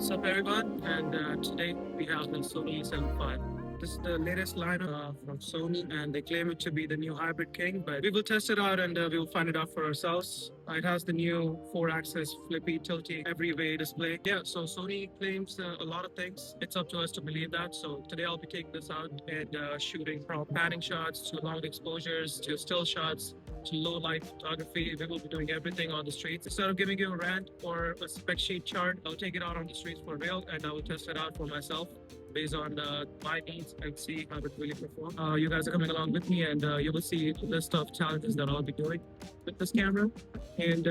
What's up, everyone? And today we have the Sony A7 V. This is the latest lineup from Sony, and they claim it to be the new hybrid king. But we will test it out and we will find it out for ourselves. It has the new 4-axis flippy, tilty, every way display. Yeah, so Sony claims a lot of things. It's up to us to believe that. So today I'll be taking this out and shooting from panning shots to long exposures to still shots to low light photography. We will be doing everything on the streets. Instead of giving you a rant or a spec sheet chart, I'll take it out on the streets for real and I will test it out for myself based on my needs and see how it really performs. You guys are coming along with me and you will see a list of challenges that I'll be doing with this camera. And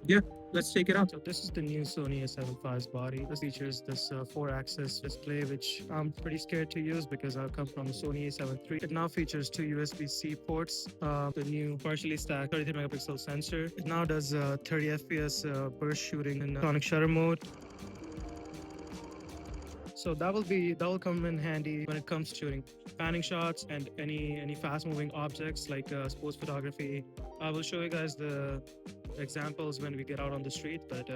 yeah, let's take it out. So this is the new Sony A7 V's body. This features this 4-axis display, which I'm pretty scared to use because I come from the Sony A7 III. It now features 2 USB-C ports, the new partially stacked 33 megapixel sensor. It now does 30 FPS burst shooting in sonic shutter mode. So that will come in handy when it comes to shooting panning shots and any fast moving objects like sports photography. I will show you guys the examples when we get out on the street. But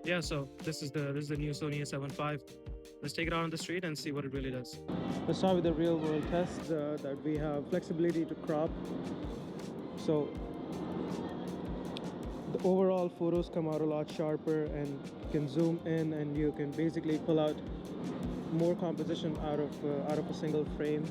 yeah, so this is the new Sony A7 V. Let's take it out on the street and see what it really does. Let's start with the real world test that we have flexibility to crop. So the overall photos come out a lot sharper and you can zoom in and you can basically pull out more composition out of a single frame.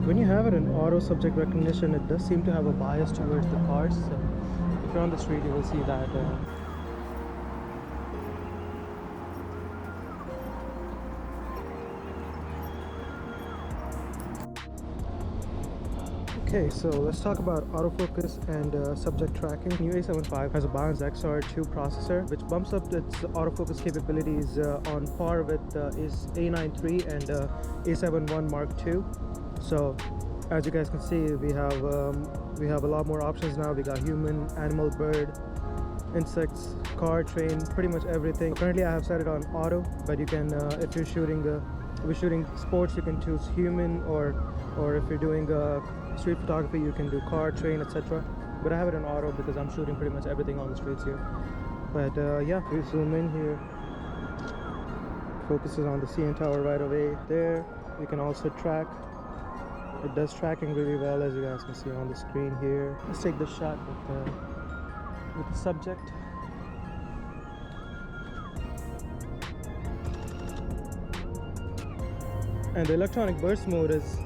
When you have it in auto subject recognition, it does seem to have a bias towards the cars. So if you're on the street, you will see that. Okay, so let's talk about autofocus and subject tracking. New A7 V has a Bions XR2 processor, which bumps up its autofocus capabilities on par with is A9 III and A7 I Mark II. So as you guys can see, we have a lot more options now. We got human, animal, bird, insects, car, train, pretty much everything. Currently I have set it on auto, but you can if you're shooting sports, you can choose human, or if you're doing street photography, you can do car, train, etc. But I have it on auto because I'm shooting pretty much everything on the streets here. But yeah, we zoom in here, focuses on the CN Tower right away there. You can also track. It does tracking really well, as you guys can see on the screen here. Let's take the shot with the subject. And the electronic burst mode is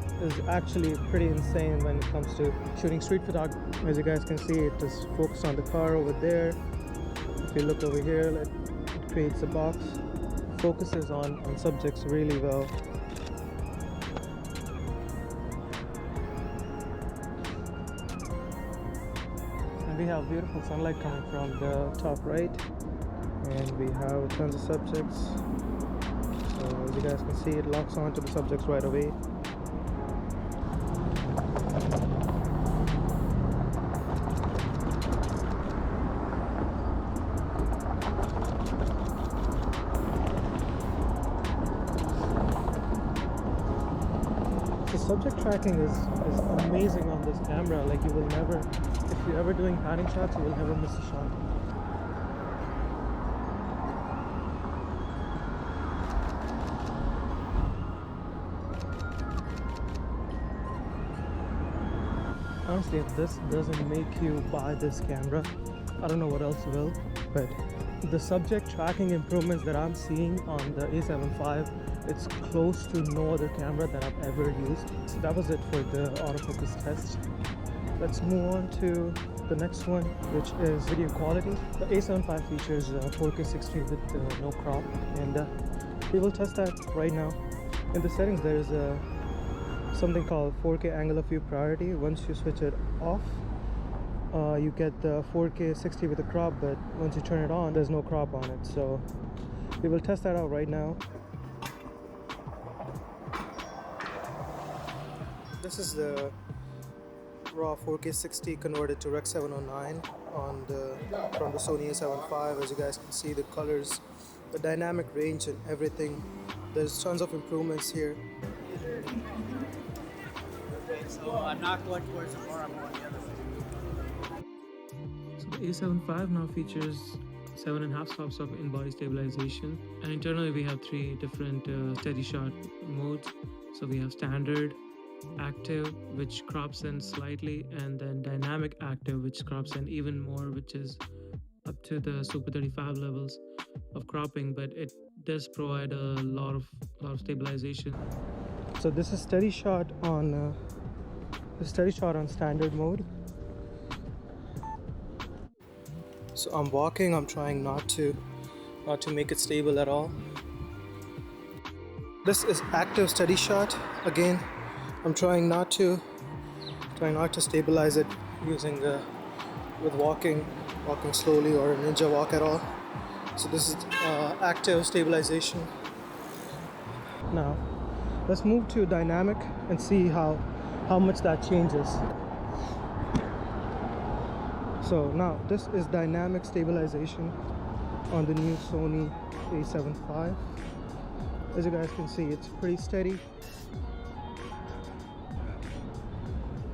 actually pretty insane when it comes to shooting street photography. As you guys can see, it is focused on the car over there. If you look over here, it creates a box. Focuses on subjects really well. And we have beautiful sunlight coming from the top right, and we have tons of subjects. So as you guys can see, it locks onto the subjects right away. The subject tracking is amazing on this camera. Like, you will never, if you're ever doing panning shots, you will never miss a shot. Honestly, if this doesn't make you buy this camera, I don't know what else will. But the subject tracking improvements that I'm seeing on the A7 V, it's close to no other camera that I've ever used. So that was it for the autofocus test. Let's move on to the next one, which is video quality. The A7 V features 4K 60 with no crop, and we will test that right now. In the settings, there's something called 4K angle of view priority. Once you switch it off, you get the 4K 60 with a crop, but once you turn it on, there's no crop on it. So we will test that out right now. This is the raw 4K 60 converted to Rec 709. on the from the Sony A7 IV. As you guys can see, the colors, the dynamic range, and everything. There's tons of improvements here. Okay, so I'm not going towards the bar, I'm going the other way. So the A7 V now features 7.5 stops of in-body stabilization, and internally we have three different steady shot modes. So we have standard, active, which crops in slightly, and then dynamic active, which crops in even more, which is up to the Super 35 levels of cropping, but it does provide a lot of stabilization. So this is steady shot on standard mode. So I'm walking. I'm trying not to make it stable at all. This is active steady shot. Again, I'm trying not to stabilize it using with walking slowly or a ninja walk at all. So this is active stabilization. Now, let's move to dynamic and see how much that changes. So now this is dynamic stabilization on the new Sony A7 V. As you guys can see, it's pretty steady,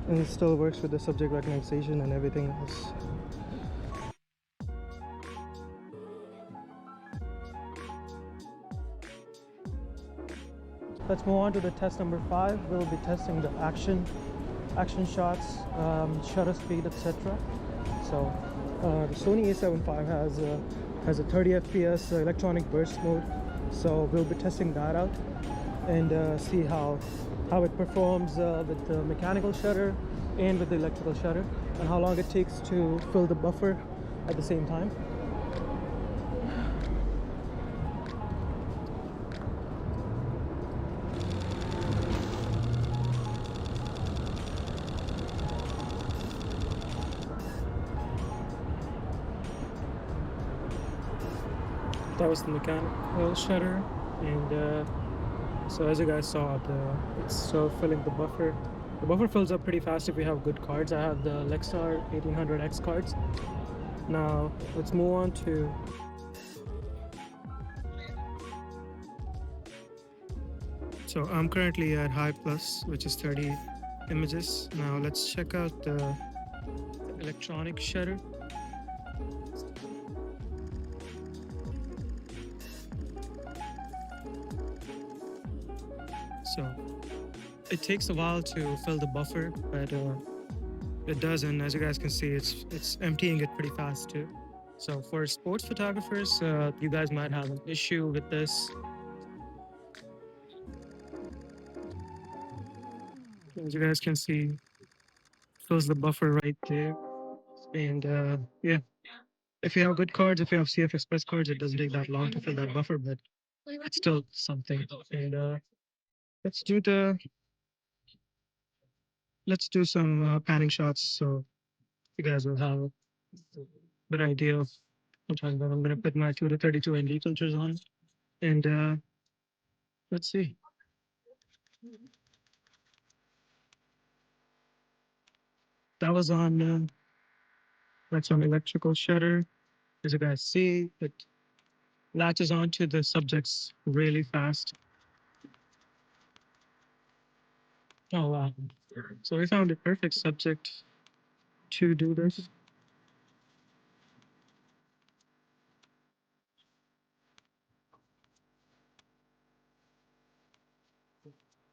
and it still works with the subject recognition and everything else. Let's move on to the test number 5. We'll be testing the action shots, shutter speed, etc. So the Sony A7 V has a 30 FPS electronic burst mode. So we'll be testing that out and see how it performs with the mechanical shutter and with the electrical shutter, and how long it takes to fill the buffer at the same time. That was the mechanical shutter, and so as you guys saw, it's still filling the buffer. The buffer fills up pretty fast if you have good cards. I have the Lexar 1800X cards. Now let's move on to so I'm currently at high plus, which is 30 images. Now let's check out the electronic shutter. So it takes a while to fill the buffer, but it does, and as you guys can see, it's emptying it pretty fast too. So for sports photographers, you guys might have an issue with this. As you guys can see, fills the buffer right there, and yeah, if you have good cards, if you have CF Express cards, it doesn't take that long to fill that buffer, but it's still something. And let's do the let's do some panning shots, so you guys will have a good idea of what I'm talking about. I'm going to put my 2 to 32 ND filters on, and let's see. That was on that's on electrical shutter. As you guys see, it latches onto the subjects really fast. Oh wow! So we found a perfect subject to do this.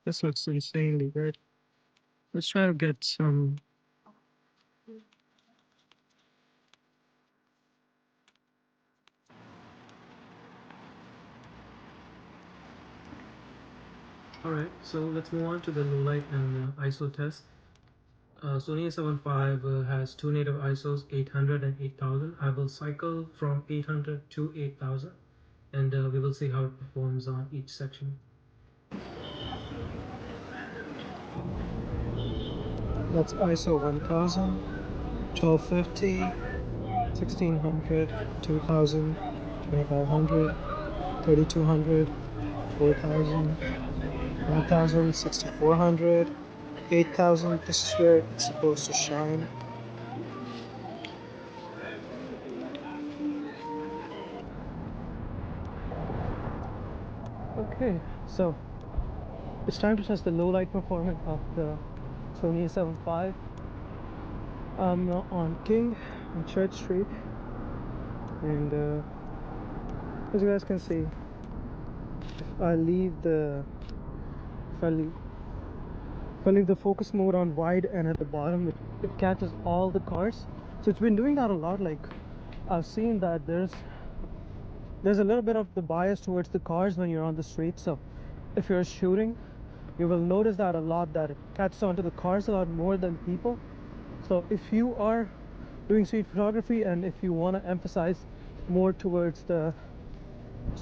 This looks insanely good. Let's try to get some. All right, so let's move on to the low light and ISO test. Sony A7 V has two native ISOs, 800 and 8000. I will cycle from 800 to 8000, and we will see how it performs on each section. That's ISO 1000, 1250, 1600, 2000, 2500, 3200, 4000, 1000, 6400, 8000. This is where it's supposed to shine. Okay, so it's time to test the low light performance of the Sony A7 IV. I'm now on King on Church Street, and as you guys can see, if I leave the focus mode on wide and at the bottom, it catches all the cars. So it's been doing that a lot. Like, I've seen that there's a little bit of the bias towards the cars when you're on the street. So if you're shooting, you will notice that a lot, that it catches onto the cars a lot more than people. So if you are doing street photography and if you want to emphasize more towards so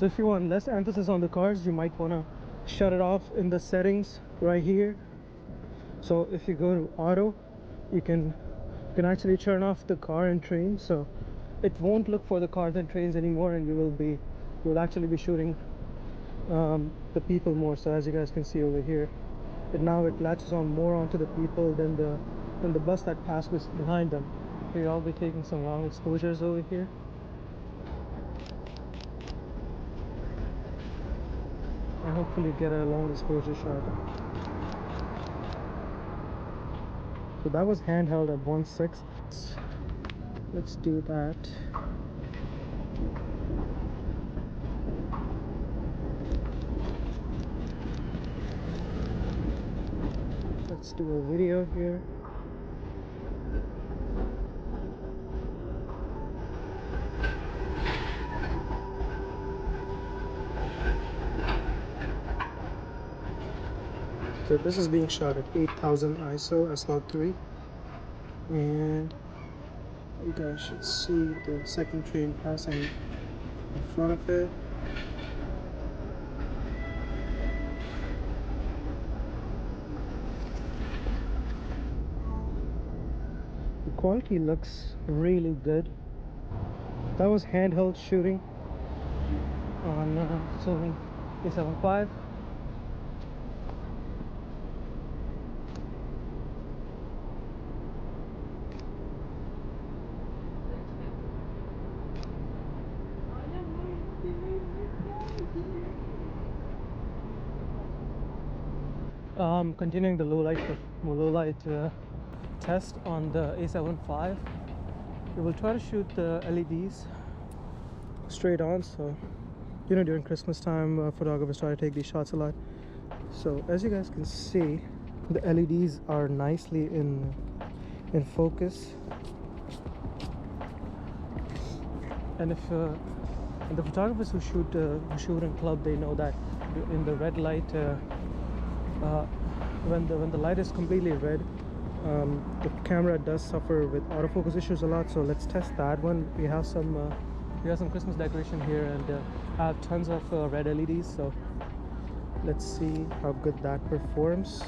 if you want less emphasis on the cars, you might want to shut it off in the settings right here. So if you go to auto, you can actually turn off the car and train, so it won't look for the cars and trains anymore, and you will actually be shooting the people more. So as you guys can see over here, it latches on more onto the people than the bus that passes behind them. Here I'll be taking some long exposures over here. And hopefully get a long exposure shot. So that was handheld at 1.6. Let's do that. Let's do a video here. So this is being shot at 8000 ISO S03, and you guys should see the second train passing in front of it. The quality looks really good. That was handheld shooting on Sony A7 IV. Continuing the low light test on the A7 IV. We will try to shoot the LEDs straight on. So, you know, during Christmas time, photographers try to take these shots a lot. So as you guys can see, the LEDs are nicely in focus, and if and the photographers who shoot in club, they know that in the red light, when the light is completely red, the camera does suffer with autofocus issues a lot. So let's test that one. We have some Christmas decoration here, and I have tons of red LEDs. So let's see how good that performs.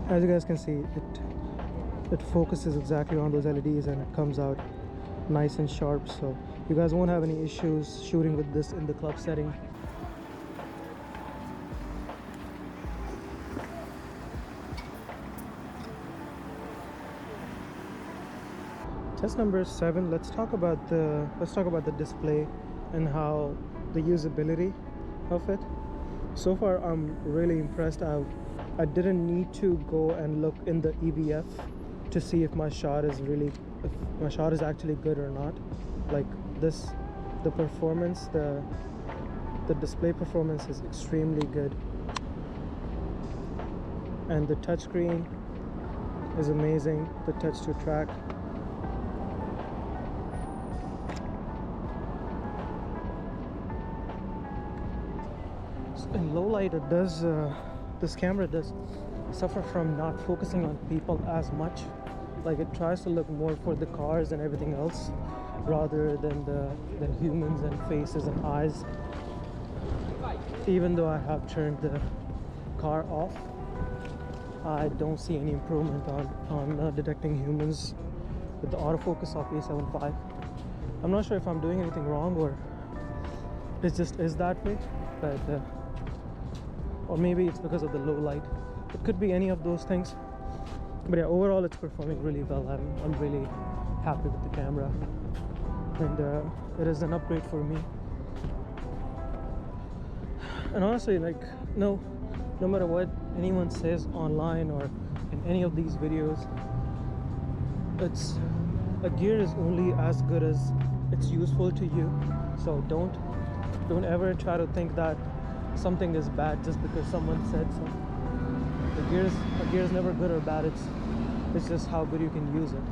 As you guys can see, it focuses exactly on those LEDs, and it comes out nice and sharp. So you guys won't have any issues shooting with this in the club setting. Test number 7. Let's talk about the display and how the usability of it. So far, I'm really impressed. I didn't need to go and look in the EVF to see if my shot is actually good or not. Like this, the performance, the display performance is extremely good, and the touchscreen is amazing. The touch to track. In low light, this camera does suffer from not focusing on people as much. Like, it tries to look more for the cars and everything else rather than humans and faces and eyes. Even though I have turned the car off, I don't see any improvement on detecting humans with the autofocus of A7 IV. I'm not sure if I'm doing anything wrong or it just is that way, but or maybe it's because of the low light. It could be any of those things. But yeah, overall it's performing really well. I'm really happy with the camera, and it is an upgrade for me. And honestly, like, no matter what anyone says online or in any of these videos, it's a gear is only as good as it's useful to you. So don't ever try to think that something is bad just because someone said so. A gear is never good or bad. It's just how good you can use it.